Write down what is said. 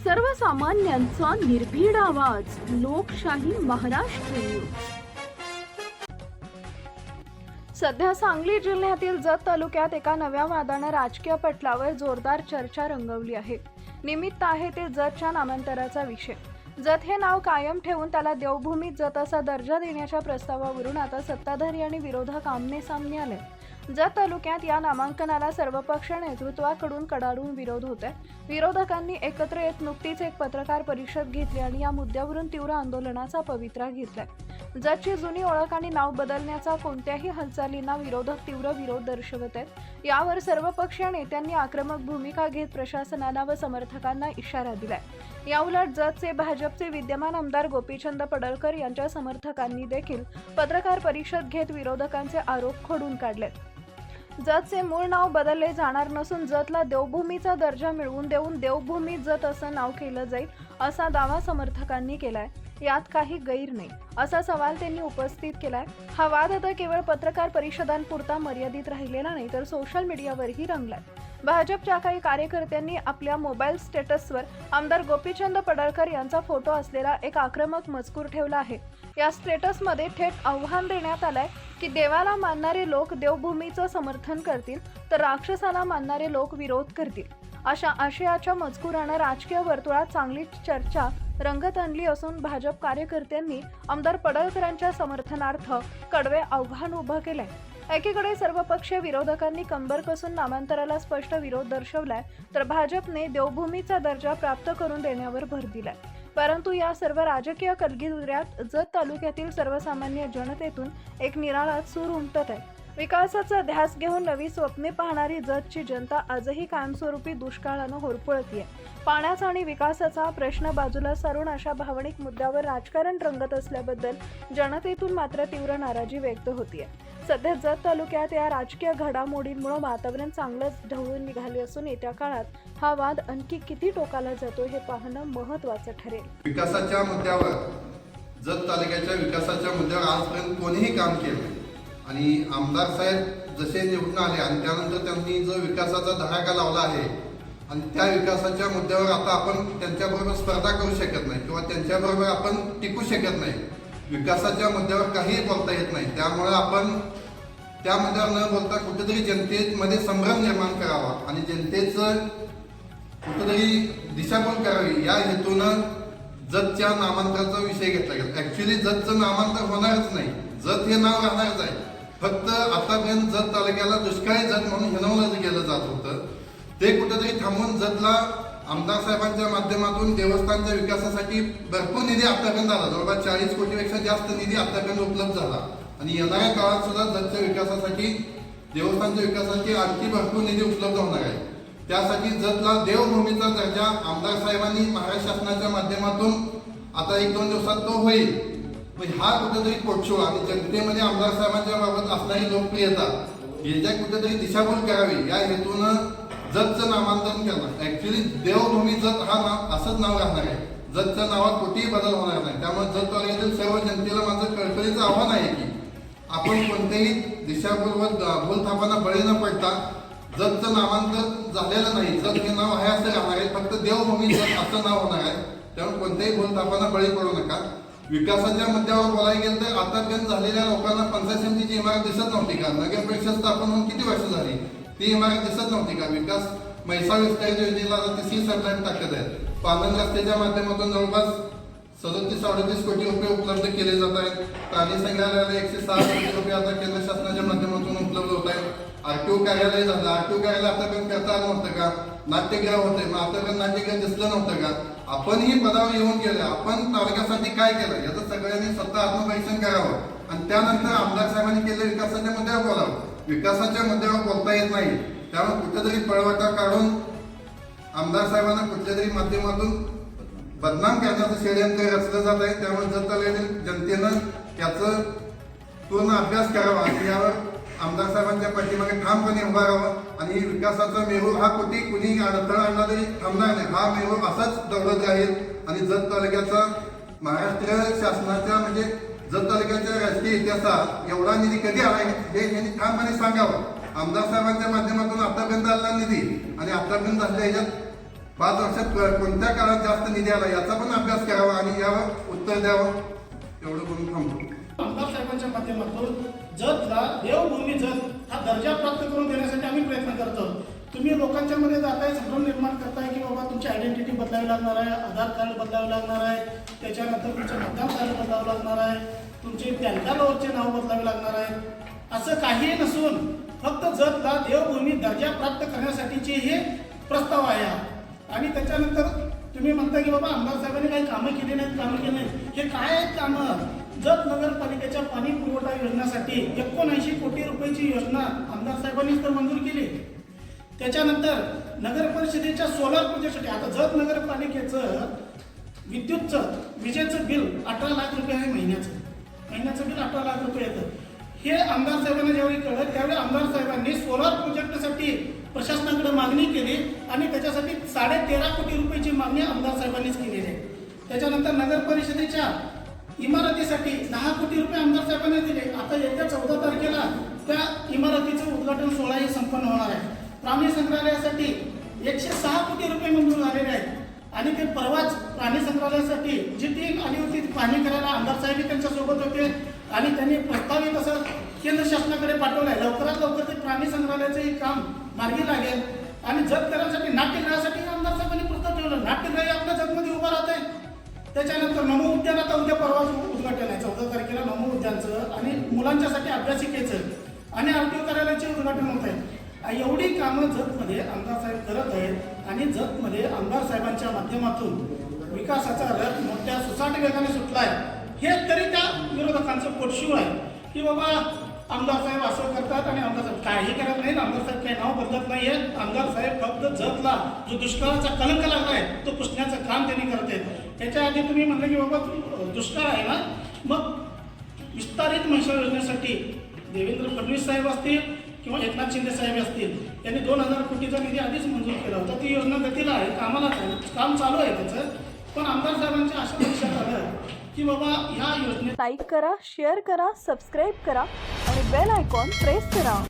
सर्वसामान्यांचा निर्भीड आवाज, लोकशाही महाराष्ट्र न्यूज. सध्या सांगली जिल्ह्यातील जत तालुक्यात एका नव्या वादाने राजकीय पटलावर जोरदार चर्चा रंगवली आहे. निमित्त आहे ते जतच्या नामांतराचा विषय. जत हे नाव कायम ठेवून त्याला देवभूमी जत असा दर्जा देण्याच्या प्रस्तावावरून आता सत्ताधारी आणि विरोधक आमने सामने आले. जत तालुक्यात या नामांकनाला सर्वपक्षीय नेतृत्वाकडून कडाडून विरोध होत आहे. विरोधकांनी एकत्र येत नुकतीच एक पत्रकार परिषद घेतली आणि या मुद्द्यावरून तीव्र आंदोलनाचा पवित्रा घेतलाय. जतची जुनी ओळख आणि नाव बदलण्याचा कोणत्याही हालचालींना विरोधक तीव्र विरोध दर्शवत आहेत. यावर सर्वपक्षीय नेत्यांनी आक्रमक भूमिका घेत प्रशासनाला व समर्थकांना इशारा दिलाय. याउलट जतचे भाजपचे विद्यमान आमदार गोपीचंद पडळकर यांच्या समर्थकांनी देखील पत्रकार परिषद घेत विरोधकांचे आरोप खोडून काढलेत. जतचे मूळ नाव बदलले जाणार नसून जतला देवभूमीचा दर्जा मिळवून देऊन देवभूमी जत असं नाव केलं जाईल असा दावा समर्थकांनी केलाय. यात काही गैर नाही असा सवाल त्यांनी उपस्थित केलाय. हा वाद आता केवळ पत्रकार परिषदांपुरता मर्यादित राहिलेला नाही तर सोशल मीडियावरही रंगलाय. भाजपच्या काही कार्यकर्त्यांनी आपल्या मोबाईल स्टेटसवर आमदार गोपीचंद पडळकर यांचा फोटो असलेला एक आक्रमक मजकूर ठेवला आहे. या स्टेटसमध्ये थेट आव्हान देण्यात आलंय की देवाला मानणारे लोक देवभूमीचं समर्थन करतील तर राक्षसाला मानणारे लोक विरोध करतील. अशा आशयाच्या मजकुरानं राजकीय वर्तुळात चांगली चर्चा रंगत आणली असून भाजप कार्यकर्त्यांनी आमदार पडळकरांच्या समर्थनार्थ कडवे आव्हान उभं केलंय. एकीकडे सर्वपक्षीय विरोधकांनी कंबर कसून नामांतराला स्पष्ट विरोध दर्शवलाय तर भाजपने देवभूमीचा दर्जा प्राप्त करून देण्यावर भर दिलाय. परंतु या सर्व राजकीय कलगीतुऱ्यात जत तालुक्यातील सर्वसामान्य जनतेतून एक निराळा सूर उमटत आहे. विकासाचा ध्यास घेऊन नवी स्वप्ने पाहणारी जतची जनता आजही कायमस्वरूपी दुष्काळानं होरपळतीये. पाण्याचा आणि विकासाचा प्रश्न बाजूला सारून अशा भावनिक मुद्द्यावर राजकारण रंगत असल्याबद्दल जनतेतून मात्र तीव्र नाराजी व्यक्त होतीये. सध्या जत तालुक्यात या राजकीय घडामोडींमुळे वातावरण चांगलंच ढवळून निघाले असून येत्या काळात हा वाद आणखी किती टोकाला जातो हे पाहणं महत्त्वाचं ठरेल. विकासाच्या मुद्द्यावर जत तालुक्याच्या विकासाच्या मुद्द्यावर आजपर्यंत कोणीही काम केलं आणि आमदार साहेब जसे निवडून आले आणि त्यानंतर त्यांनी जो विकासाचा धडाका लावला आहे आणि त्या विकासाच्या मुद्द्यावर आता आपण त्यांच्याबरोबर स्पर्धा करू शकत नाही किंवा त्यांच्याबरोबर आपण टिकू शकत नाही. विकासाच्या मुद्द्यावर काहीही बोलता येत नाही. त्यामुळे आपण त्या मुद्द्यावर न बोलता कुठेतरी जनतेमध्ये संभ्रम निर्माण करावा आणि जनतेचं कुठेतरी दिशाभूल करावी या हेतूनं जतच्या नामांतराचा विषय घेतला गेला. ऍक्च्युली जतचं नामांतर होणारच नाही. जत हे नाव राहणारच आहे. फक्त आतापर्यंत जत तालुक्याला दुष्काळी जत म्हणून हिणवलं गेलं जात होतं. ते कुठेतरी थांबून जतला आमदार साहेबांच्या माध्यमातून देवस्थानच्या विकासासाठी भरपूर निधी आतापर्यंत आला. जवळपास 40 कोटीपेक्षा जास्त निधी आतापर्यंत उपलब्ध झाला आणि येणाऱ्या काळात सुद्धा जतच्या विकासासाठी देवस्थानच्या विकासासाठी आणखी भरपूर निधी उपलब्ध होणार आहे. त्यासाठी जतला देवभूमीचा दर्जा आमदार साहेबांनी महाराष्ट्र शासनाच्या माध्यमातून आता 1-2 दिवसात तो होईल. हा कुठेतरी पोटछोड आणि जनतेमध्ये आमदार साहेबांच्या बाबत असणारी लोकप्रियता याच्या कुठेतरी दिशाभूल करावी या हेतूनं जतचं नामांतरण करणार. ऍक्च्युली देवभूमी जत हा नाव असंच नाव राहणार आहे. जतच्या नावात कुठेही बदल होणार नाही. त्यामुळे जत तालुक्यातील सर्व जनतेला माझं कळकळीचं आव्हान आहे की आपण कोणत्याही दिशाभूल व भूलथापांना बळी न पडता जतचं नामांतर झालेलं नाही. जत हे नाव आहे असं राहणार आहे. फक्त देवभूमी जत असं नाव होणार आहे. त्यामुळे कोणत्याही भूलथापांना बळी पडू नका. विकासाच्या मुद्द्यावर बोलायला गेलं तर आतापर्यंत झालेल्या लोकांना पंचायत समितीची इमारत दिसत नव्हती का? नगर परिषद स्थापन होऊन किती वर्ष झाली? ती इमारत दिसत नव्हती का? विकास म्हैसाळ विस्तार योजनेला तिसरी सरकार टाकत आहे. पालन रस्त्याच्या माध्यमातून जवळपास 37-38 कोटी रुपये उपलब्ध केले जात आहेत. प्राणी संग्रहालयाला 106 कोटी रुपये आता केंद्र शासनाच्या माध्यमातून उपलब्ध होत आहेत. आरटीओ कार्यालय झालं. आरटीओ कार्यालय आतापर्यंत करता आलं नव्हतं का? नाट्यगृह होते मग आतापर्यंत नाट्यगृह दिसलं नव्हतं का? आपणही पदावर येऊन गेले. आपण तालुक्यासाठी काय केलं याचं सगळ्यांनी स्वतः आत्मपरीक्षण करावं आणि त्यानंतर आमदार साहेबांनी केलेल्या विकासाच्या मुद्द्यावर बोलावं. विकासाच्या मुद्द्यावर बोलता येत नाही. त्यामुळे कुठेतरी पळवाटा काढून आमदार साहेबांना कुठल्या तरी माध्यमातून बदनाम करण्याचं षडयंत्र रचलं जात आहे. त्यामुळे जत तालुक्यातील जनतेनं याचं पूर्ण अभ्यास करावा आणि यावर आमदार साहेबांच्या पाठीमागे ठामपणे उभा राहावं आणि विकासाचा मेरू हा कुणी अडथळा आणला तरी थांबणार नाही. हा मेरू असाच दौडत राहील आणि जत तालुक्याचा महाराष्ट्र शासनाच्या म्हणजे जत तालुक्याच्या राजकीय इतिहासात एवढा निधी कधी आला हे यांनी ठामपणे सांगावं. आमदार साहेबांच्या माध्यमातून आतापर्यंत आलेला निधी आणि आतापर्यंत झालेल्या ह्याच्यात 5 वर्षात कोणत्या काळात जास्त निधी आला याचा पण अभ्यास करावा आणि यावर उत्तर द्यावं, एवढं करून थांबतो. आमदार साहेबांच्या माध्यमातून जतला देवभूमी जत हा दर्जा प्राप्त करून देण्यासाठी आम्ही प्रयत्न करतो. तुम्ही लोकांच्या मध्ये जाताय, संभ्रम निर्माण करताय की बाबा तुमची आयडेंटिटी बदलावी लागणार आहे, आधार कार्ड बदलावे लागणार आहे, त्याच्यानंतर तुमचे मतदान कार्ड बदलावं लागणार आहे, तुमचे पॅन कार्डवरचे नाव बदलावे लागणार आहे. असं काही नसून फक्त जतला देवभूमी दर्जा प्राप्त करण्यासाठीचे हे प्रस्ताव आहे. आणि त्याच्यानंतर तुम्ही म्हणता की बाबा आमदार साहेबांनी काही कामं केली नाहीत. हे काय आहेत कामं? जत नगरपालिकेच्या पाणी पुरवठा योजनेसाठी 79 कोटी रुपयाची योजना आमदार साहेबांनीच तर मंजूर केली. त्याच्यानंतर नगर परिषदेच्या सोलार प्रोजेक्टसाठी आता जत नगरपालिकेचं विजेचं बिल 18 लाख रुपये आहे महिन्याचं बिल 18 लाख रुपये येतं. हे आमदार साहेबांना ज्यावेळी कळलं त्यावेळी आमदार साहेबांनी सोलार प्रोजेक्टसाठी प्रशासनाकडे मागणी केली आणि त्याच्यासाठी 13.5 कोटी रुपयाची मागणी आमदार साहेबांनीच केलेली आहे. त्याच्यानंतर नगर परिषदेच्या इमारतीसाठी 10 कोटी रुपये आमदार साहेबांनी दिले. आता येत्या 14 तारखेला त्या इमारतीचं उद्घाटन सोहळाही संपन्न होणार आहे. प्राणी संग्रहालयासाठी 106 कोटी रुपये मंजूर झालेले आहेत. आणि ते परवाच प्राणी संग्रहालयासाठी जी टीम आली होती ती पाहणी करायला आमदार साहेब त्यांच्यासोबत होते आणि त्यांनी प्रस्तावित असं केंद्र शासनाकडे पाठवलं आहे. लवकरात लवकर ते प्राणी संग्रहालयाचंही काम मार्गी लागेल. आणि जत करण्यासाठी नाट्यगृहासाठी आमदार साहेबांनी प्रस्ताव ठेवलं. नाट्यगृह आपल्या जतमध्ये उभं राहत आहे. त्याच्यानंतर नमो उद्यान आता उद्या परवाच उद्घाटन आहे 14 तारखेला नमो उद्यानचं आणि मुलांच्यासाठी अभ्यासिकेचं आणि आरटीओ कार्यालयाचे उद्घाटन होत आहे. एवढी कामं जतमध्ये आमदार साहेब करत आहेत आणि जतमध्ये आमदार साहेबांच्या माध्यमातून विकासाचा रथ मोठ्या सुसाट वेगाने सुटला आहे. हे तरी त्या विरोधकांचं पोटशिव आहे की बाबा आमदार साहेब असं करतात आणि आमदार साहेब काही करत नाहीत. आमदार साहेब काही नाव बदलत नाहीये. आमदार साहेब फक्त जतला जो दुष्काळाचा कलंक लागला आहे तो पुसण्याचं काम त्यांनी करत आहेत. त्याच्या आधी तुम्ही म्हणलं की बाबा दुष्काळ आहे ना, मग विस्तारित महसूल योजनेसाठी देवेंद्र फडणवीस साहेब असतील किंवा एकनाथ शिंदे साहेब असतील यांनी 2000 कोटीचा निधी आधीच मंजूर केला होता. ती योजना गतीला आहे, कामालाच आहे, काम चालू आहे त्याचं. पण आमदार साहेबांच्या अशा लक्षात आलं की बाबा ह्या योजनेत लाईक करा, शेअर करा, सबस्क्राईब करा आणि बेल आयकॉन प्रेस करा.